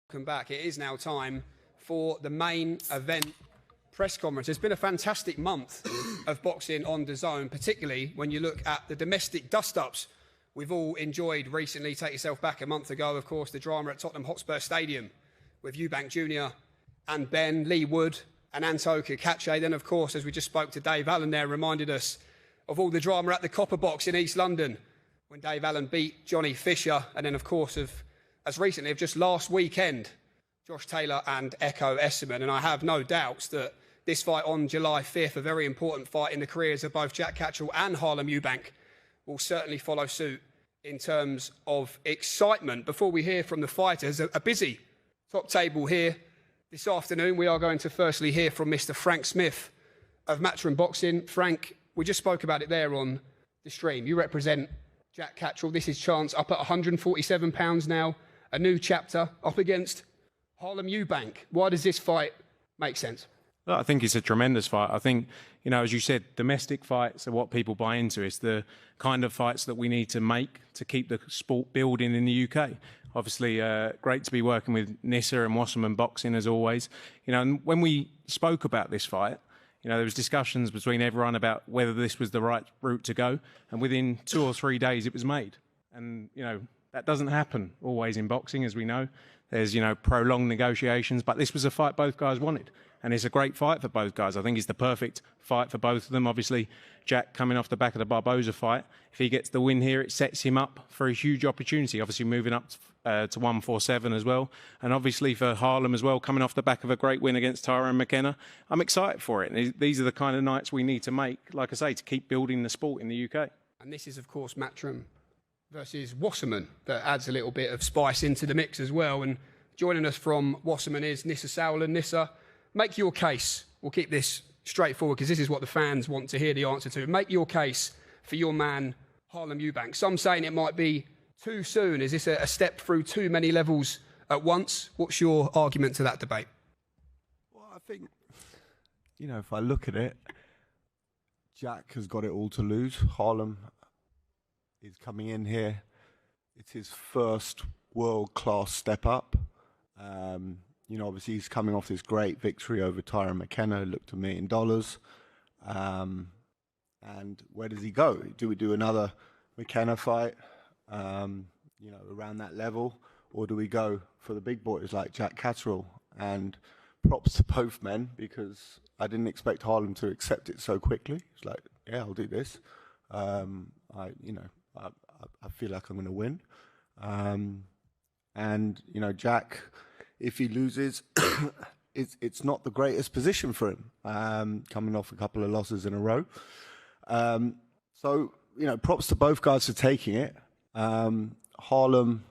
Welcome back. It is now time for the main event press conference. It's been a fantastic month of boxing on DAZN, particularly when you look at the domestic dust-ups we've all enjoyed recently. Take yourself back a month ago, of course, the drama at Tottenham Hotspur Stadium with Eubank Jr. and Ben, Lee Wood and Anto Kakache. Then, of course, as we just spoke to Dave Allen there, reminded us of all the drama at the Copper Box in East London when Dave Allen beat Johnny Fisher. And then, of course, as recently of just last weekend, Josh Taylor and Echo Esserman. And I have no doubts that this fight on July 5th, a very important fight in the careers of both Jack Catterall and Harlem Eubank, will certainly follow suit in terms of excitement. Before we hear from the fighters, a busy top table here this afternoon. We are going to firstly hear from Mr. Frank Smith of Matchroom Boxing. Frank, we just spoke about it there on the stream. You represent Jack Catterall. This is Chance up at £147 now. A new chapter up against Harlem Eubank. Why does this fight make sense? I think it's a tremendous fight. I think, you know, as you said, domestic fights are what people buy into. It's the kind of fights that we need to make to keep the sport building in the UK. Obviously, great to be working with Nisse and Wasserman Boxing as always. You know, and when we spoke about this fight, you know, there was discussions between everyone about whether this was the right route to go. And within 2 or 3 days, it was made. And, you know, that doesn't happen always in boxing, as we know. There's, you know, prolonged negotiations, but this was a fight both guys wanted. And it's a great fight for both guys. I think it's the perfect fight for both of them. Obviously, Jack coming off the back of the Barboza fight. If he gets the win here, it sets him up for a huge opportunity. Obviously, moving up to 147 as well. And obviously for Harlem as well, coming off the back of a great win against Tyrone McKenna. I'm excited for it. And these are the kind of nights we need to make, like I say, to keep building the sport in the UK. And this is, of course, Matchroom versus Wasserman. That adds a little bit of spice into the mix as well. And joining us from Wasserman is Nisse Sauerland. Nisse, make your case. We'll keep this straightforward because this is what the fans want to hear the answer to. Make your case for your man, Harlem Eubank. Some saying it might be too soon. Is this a step through too many levels at once? What's your argument to that debate? Well, I think, you know, if I look at it, Jack has got it all to lose. Harlem is coming in here. It's his first world-class step up. You know, obviously he's coming off this great victory over Tyrone McKenna, looked $1 million. And where does he go? Do we do another McKenna fight, you know, around that level? Or do we go for the big boys like Jack Catterall? And props to both men, because I didn't expect Harlem to accept it so quickly. It's like, yeah, I'll do this. I feel like I'm going to win. And, you know, Jack, if he loses, it's not the greatest position for him, coming off a couple of losses in a row. So, you know, props to both guys for taking it. Harlem,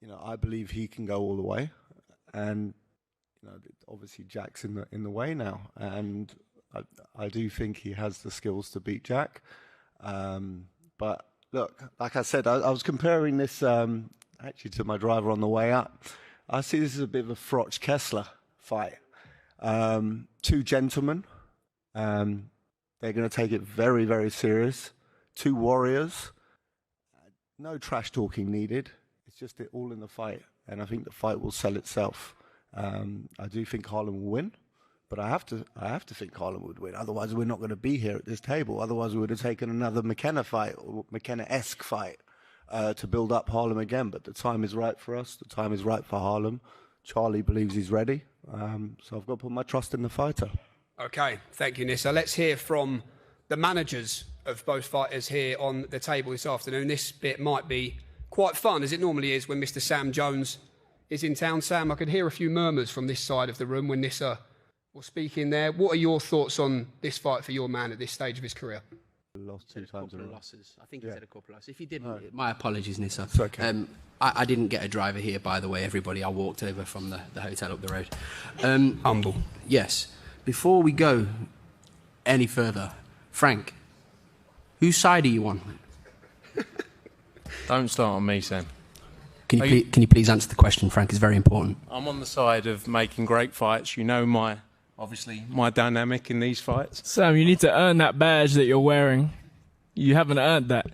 you know, I believe he can go all the way. And, you know, obviously Jack's in the way now. And I do think he has the skills to beat Jack. But look, like I said, I was comparing this actually to my driver on the way up. I see this as a bit of a Froch-Kessler fight. Two gentlemen. They're going to take it very, very serious. Two warriors. No trash talking needed. It's just it all in the fight. And I think the fight will sell itself. I do think Harlem will win. But I have to think Harlem would win. Otherwise, we're not going to be here at this table. Otherwise, we would have taken another McKenna fight or McKenna-esque fight to build up Harlem again. But the time is right for us. The time is right for Harlem. Charlie believes he's ready. So I've got to put my trust in the fighter. Okay, thank you, Nisse. Let's hear from the managers of both fighters here on the table this afternoon. This bit might be quite fun, as it normally is when Mr. Sam Jones is in town. Sam, I could hear a few murmurs from this side of the room when Nisse was speaking there. What are your thoughts on this fight for your man at this stage of his career? Lost two times in a row. Losses. I think he said a couple of losses. If he didn't, my apologies, Nisse. It's okay. I didn't get a driver here, by the way, everybody. I walked over from the hotel up the road. Humble. Yes. Before we go any further, Frank, whose side are you on? Don't start on me, Sam. Can you please answer the question, Frank? It's very important. I'm on the side of making great fights. You know obviously my dynamic in these fights. Sam, you need to earn that badge that you're wearing. You haven't earned that.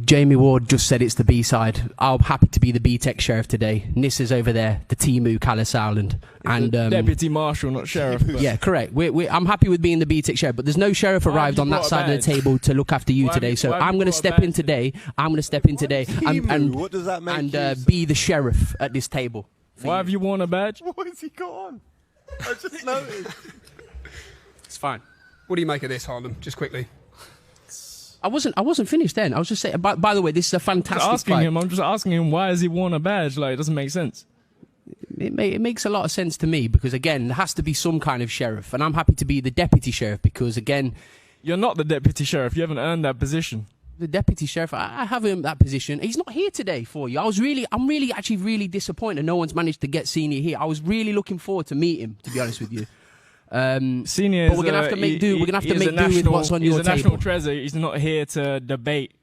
Jamie Ward just said it's the B side. I'm happy to be the B-Tech sheriff today. Nisse's over there, the Timu Nisse Sauerland. And deputy marshal, not sheriff. But. Yeah, correct. I'm happy with being the B-Tech sheriff, but there's no sheriff arrived on that side of the table to look after you today. So I'm going to step in today. And what does that make and be the sheriff at this table. Why have you worn a badge? What has he got on? I just noticed. It's fine. What do you make of this, Harlem? Just quickly. I wasn't finished then. I was just saying. By the way, this is a fantastic fight. I'm just asking him why has he worn a badge? Like, it doesn't make sense. It makes a lot of sense to me because again, there has to be some kind of sheriff, and I'm happy to be the deputy sheriff because again, you're not the deputy sheriff. You haven't earned that position. The deputy sheriff, I have earned that position. He's not here today for you. I'm really disappointed. No one's managed to get Senior here. I was really looking forward to meet him, to be honest with you. Senior, but we're gonna have to make do. We're gonna have to make do with what's on your table. He's a national treasure. He's not here to debate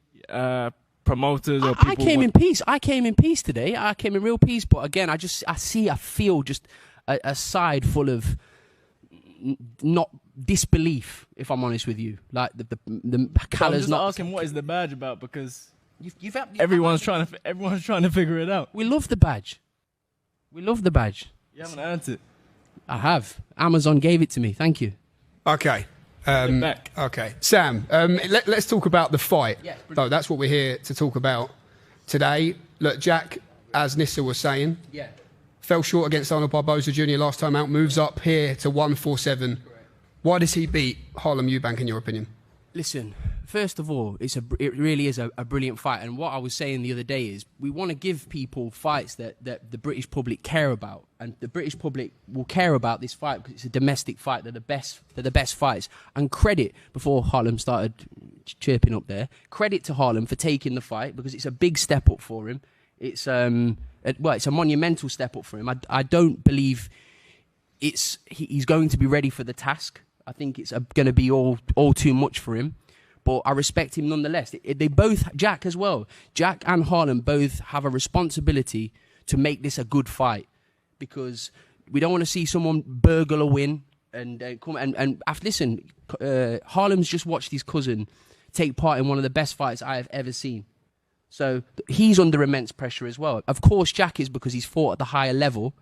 promoters or people. I came in peace. I came in peace today. I came in real peace. But again, I feel just a side full of not disbelief. If I'm honest with you, like the colours. I'm just asking, what is the badge about? Because everyone's trying to figure it out. We love the badge. We love the badge. You haven't earned it. I have. Amazon gave it to me. Thank you. Okay. Okay. Sam, let's talk about the fight. Yeah, so that's what we're here to talk about today. Look, Jack, as Nisse was saying, fell short against Arnold Barboza Jr. last time out, moves up here to 147. Why does he beat Harlem Eubank, in your opinion? Listen, first of all, it really is a brilliant fight. And what I was saying the other day is we want to give people fights that the British public care about. And the British public will care about this fight because it's a domestic fight. They're the best fights. And credit, before Harlem started chirping up there, credit to Harlem for taking the fight because it's a big step up for him. It's it's a monumental step up for him. I don't believe he's going to be ready for the task. I think it's going to be all too much for him. But I respect him nonetheless. They both, Jack as well, Jack and Harlem both have a responsibility to make this a good fight because we don't want to see someone burgle a win and come and listen. Harlem's just watched his cousin take part in one of the best fights I have ever seen. So he's under immense pressure as well. Of course, Jack is because he's fought at the higher level,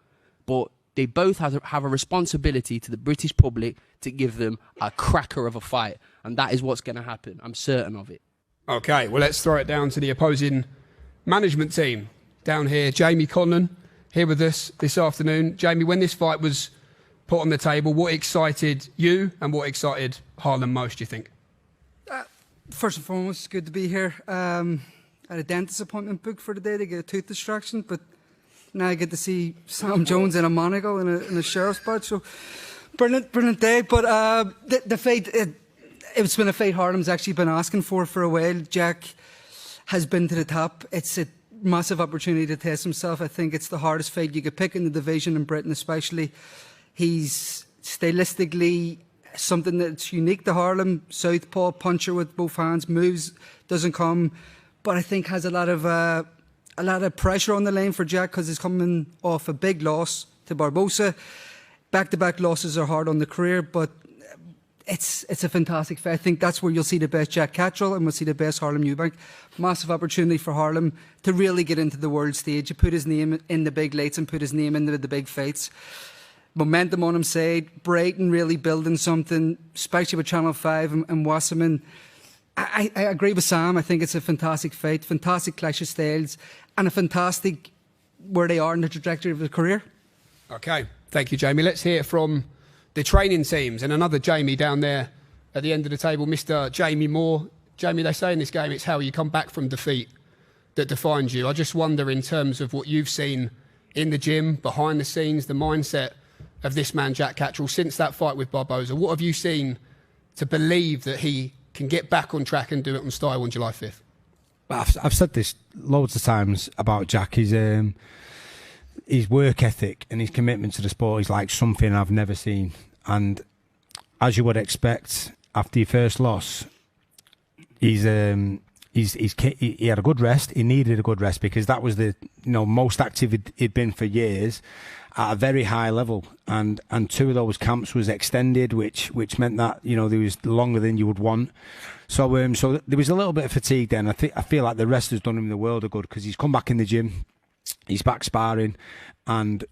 but they both have a responsibility to the British public to give them a cracker of a fight. And that is what's going to happen. I'm certain of it. Okay, well, let's throw it down to the opposing management team. Down here, Jamie Conlon, here with us this afternoon. Jamie, when this fight was put on the table, what excited you and what excited Harlem most, do you think? First and foremost, it's good to be here. I had a dentist appointment booked for today to get a tooth extraction, but now I get to see Sam Jones in a monocle in a sheriff's badge. So brilliant day. But the fight, it's been a fight Harlem's actually been asking for a while. Jack has been to the top. It's a massive opportunity to test himself. I think it's the hardest fight you could pick in the division in Britain, especially. He's stylistically something that's unique to Harlem. Southpaw, puncher with both hands, moves, doesn't come, but I think has a lot of pressure on the line for Jack because he's coming off a big loss to Barboza. Back-to-back losses are hard on the career, but it's a fantastic fight. I think that's where you'll see the best Jack Catterall and we'll see the best Harlem Eubank. Massive opportunity for Harlem to really get into the world stage, to put his name in the big lights and put his name into the big fights. Momentum on his side, Brighton really building something, especially with Channel 5 and Wasserman. I agree with Sam. I think it's a fantastic fight, fantastic clash of styles, and a fantastic where they are in the trajectory of their career. Okay, thank you, Jamie. Let's hear from the training teams and another Jamie down there at the end of the table, Mr. Jamie Moore. Jamie, they say in this game it's how you come back from defeat that defines you. I just wonder, in terms of what you've seen in the gym, behind the scenes, the mindset of this man, Jack Catterall, since that fight with Barboza, what have you seen to believe that he can get back on track and do it on style on July 5th? Well, I've said this loads of times about Jack. His work ethic and his commitment to the sport is like something I've never seen. And as you would expect, after your first loss, he's he had a good rest. He needed a good rest because that was the most active he'd been for years at a very high level, and 2 of those camps was extended, which meant that there was longer than you would want. So there was a little bit of fatigue then. I feel like the rest has done him the world of good because he's come back in the gym, he's back sparring, and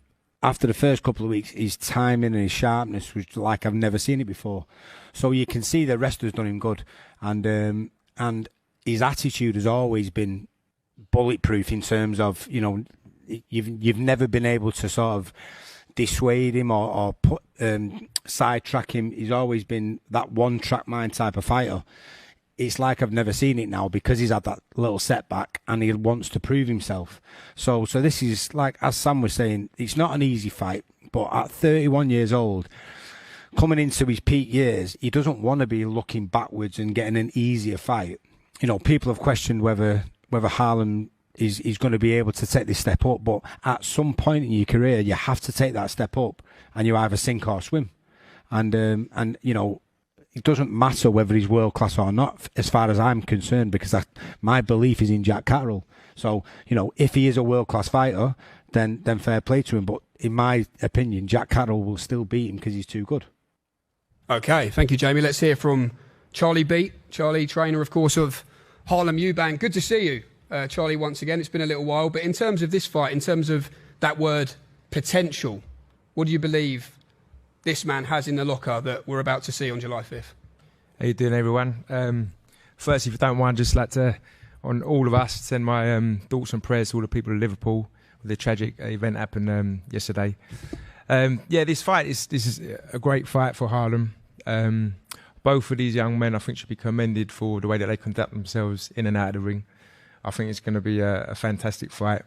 after the first couple of weeks, his timing and his sharpness was like I've never seen it before. So you can see the rest has done him good, and his attitude has always been bulletproof in terms of you've never been able to sort of dissuade him or put sidetrack him. He's always been that one-track mind type of fighter. It's like I've never seen it now because he's had that little setback and he wants to prove himself. So this is, like as Sam was saying, it's not an easy fight, but at 31 years old, coming into his peak years, he doesn't want to be looking backwards and getting an easier fight. People have questioned whether Harlem is going to be able to take this step up, but at some point in your career, you have to take that step up, and you either sink or swim. And it doesn't matter whether he's world class or not, as far as I'm concerned, because my belief is in Jack Catterall. So if he is a world class fighter, then fair play to him. But in my opinion, Jack Catterall will still beat him because he's too good. Okay, thank you, Jamie. Let's hear from Charlie Beat. Charlie, trainer, of course, of Harlem Eubank. Good to see you, Charlie, once again. It's been a little while. But in terms of this fight, in terms of that word potential, what do you believe this man has in the locker that we're about to see on July 5th? How you doing, everyone? Firstly, if you don't mind, just like to, on all of us, send my thoughts and prayers to all the people of Liverpool with the tragic event happened yesterday. This fight this is a great fight for Harlem. Both of these young men, I think, should be commended for the way that they conduct themselves in and out of the ring. I think it's going to be a fantastic fight.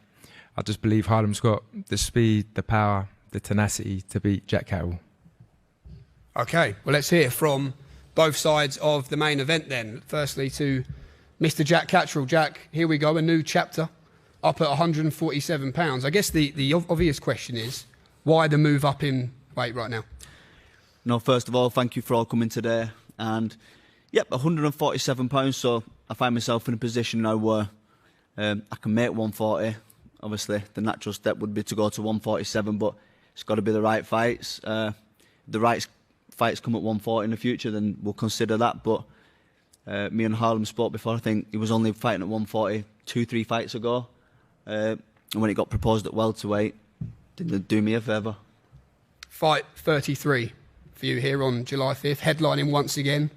I just believe Harlem's got the speed, the power, the tenacity to beat Jack Catterall. Okay, well, let's hear from both sides of the main event then. Firstly, to Mr. Jack Catterall. Jack, here we go, a new chapter, up at 147 pounds. I guess the obvious question is, why the move up in weight right now? No, first of all, thank you for all coming today. And, 147 pounds, so I find myself in a position now where I can make 140. Obviously, the natural step would be to go to 147, but it's got to be the right fights. The right fights come at 140 in the future, then we'll consider that. But me and Harlem spoke before. I think he was only fighting at 140 2-3 fights ago. And when it got proposed at welterweight, didn't do me a favour. Fight 33 for you here on July 5th, headlining once again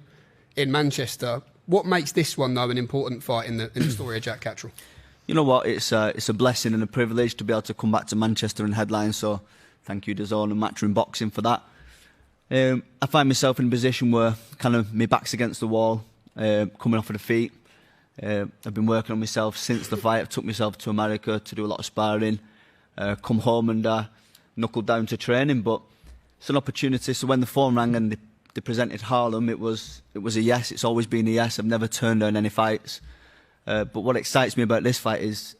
in Manchester. What makes this one, though, an important fight in the story of Jack Catterall? You know what? It's a blessing and a privilege to be able to come back to Manchester and headline. So thank you, DAZN and Matchroom Boxing, for that. I find myself in a position where kind of my back's against the wall, coming off of the feet. I've been working on myself since the fight. I've took myself to America to do a lot of sparring, come home and knuckled down to training. But it's an opportunity. So when the phone rang and they presented Harlem, it was a yes. It's always been a yes. I've never turned down any fights. But what excites me about this fight is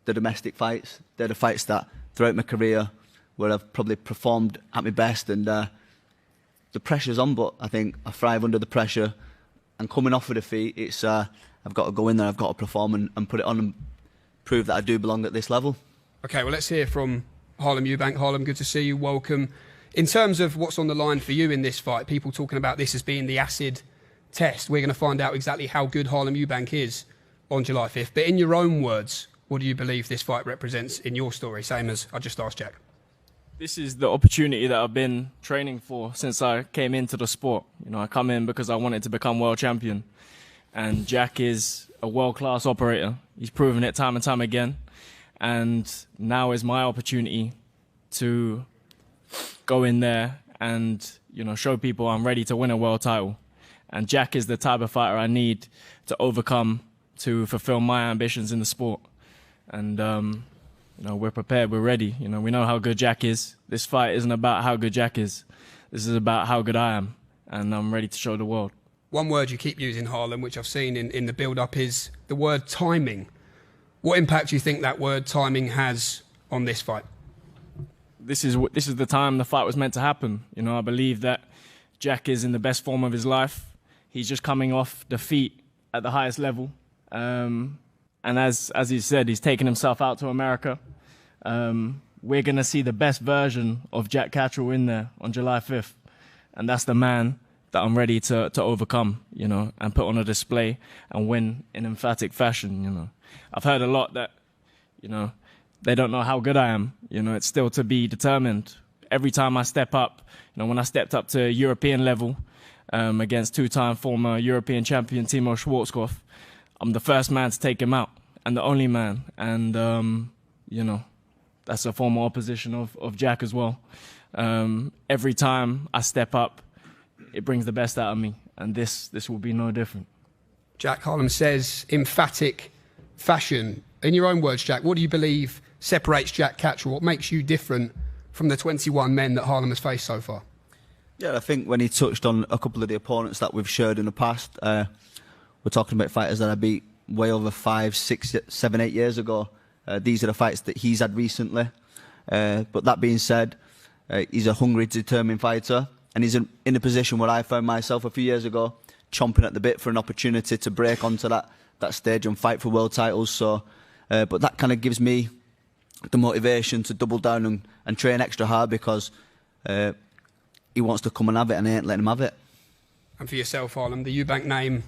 the domestic fights. They're the fights that throughout my career where I've probably performed at my best, and the pressure's on, but I think I thrive under the pressure. And coming off of the feet, it's I've got to go in there, I've got to perform and put it on and prove that I do belong at this level. Okay, well, let's hear from Harlem Eubank. Harlem, good to see you. Welcome. In terms of what's on the line for you in this fight, people talking about this as being the acid test. We're going to find out exactly how good Harlem Eubank is on July 5th. But in your own words, what do you believe this fight represents in your story? Same as I just asked Jack. This is the opportunity that I've been training for since I came into the sport. I come in because I wanted to become world champion. And Jack is a world-class operator. He's proven it time and time again. And now is my opportunity to go in there and, show people I'm ready to win a world title. And Jack is the type of fighter I need to overcome to fulfill my ambitions in the sport. And, we're prepared, we're ready. We know how good Jack is. This fight isn't about how good Jack is. This is about how good I am. And I'm ready to show the world. One word you keep using, Harlem, which I've seen in the build-up, is the word timing. What impact do you think that word timing has on this fight? This is the time the fight was meant to happen. I believe that Jack is in the best form of his life. He's just coming off defeat at the highest level. And as he said, he's taken himself out to America. We're going to see the best version of Jack Catterall in there on July 5th. And that's the man that I'm ready to overcome, you know, and put on a display and win in emphatic fashion, you know. I've heard a lot that, you know, they don't know how good I am. You know, it's still to be determined. Every time I step up, you know, when I stepped up to European level against two-time former European champion Timo Schwarzkopf, I'm the first man to take him out and the only man. And, you know, that's a former opposition of Jack as well. Every time I step up, it brings the best out of me. And this will be no different. Jack, Harlem says emphatic fashion. In your own words, Jack, what do you believe separates Jack Catterall? What makes you different from the 21 men that Harlem has faced so far? Yeah, I think when he touched on a couple of the opponents that we've shared in the past, we're talking about fighters that I beat way over 5, 6, 7, 8 years ago. These are the fights that he's had recently. But that being said, he's a hungry, determined fighter, and he's in a position where I found myself a few years ago, chomping at the bit for an opportunity to break onto that stage and fight for world titles. So, but that kind of gives me the motivation to double down and train extra hard, because he wants to come and have it, and I ain't letting him have it. And for yourself, Harlem, the Eubank name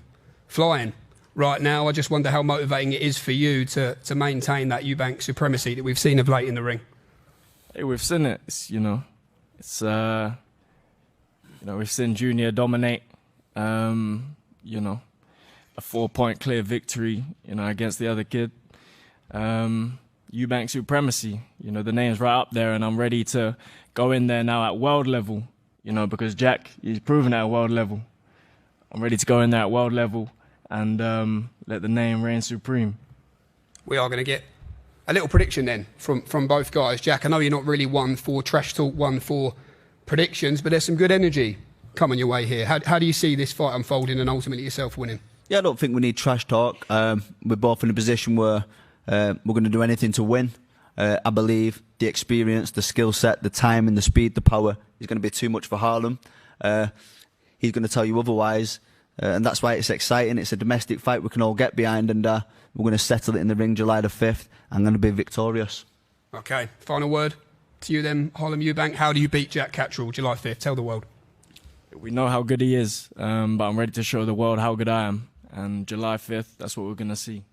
flying right now. I just wonder how motivating it is for you to maintain that Eubank supremacy that we've seen of late in the ring. Hey, we've seen it. We've seen Junior dominate. You know, a 4-point clear victory, you know, against the other kid. Eubank supremacy, you know, the name's right up there, and I'm ready to go in there now at world level, you know, because Jack, he's proven at world level. I'm ready to go in there at world level and let the name reign supreme. We are going to get a little prediction then from both guys. Jack, I know you're not really one for trash talk, one for predictions, but there's some good energy coming your way here. How do you see this fight unfolding and ultimately yourself winning? Yeah, I don't think we need trash talk. We're both in a position where we're going to do anything to win. I believe the experience, the skill set, the time and the speed, the power is going to be too much for Harlem. He's going to tell you otherwise, and that's why it's exciting. It's a domestic fight we can all get behind, and we're going to settle it in the ring July the 5th. I'm going to be victorious. Okay, final word to you then, Harlem Eubank. How do you beat Jack Catterall July 5th? Tell the world. We know how good he is, but I'm ready to show the world how good I am. And July 5th, that's what we're going to see.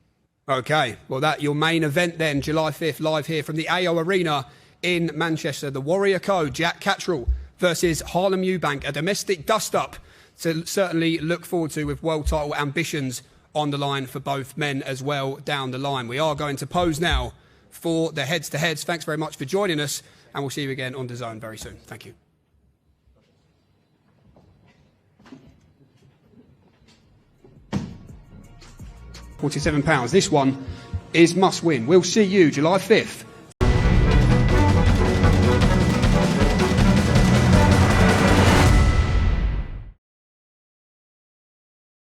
Okay, well, that's your main event then, July 5th, live here from the AO Arena in Manchester. The Warrior Code, Jack Catterall versus Harlem Eubank, a domestic dust-up to certainly look forward to, with world title ambitions on the line for both men as well down the line. We are going to pose now for the heads-to-heads. Thanks very much for joining us, and we'll see you again on DAZN very soon. Thank you. £47. This one is must win. We'll see you July 5th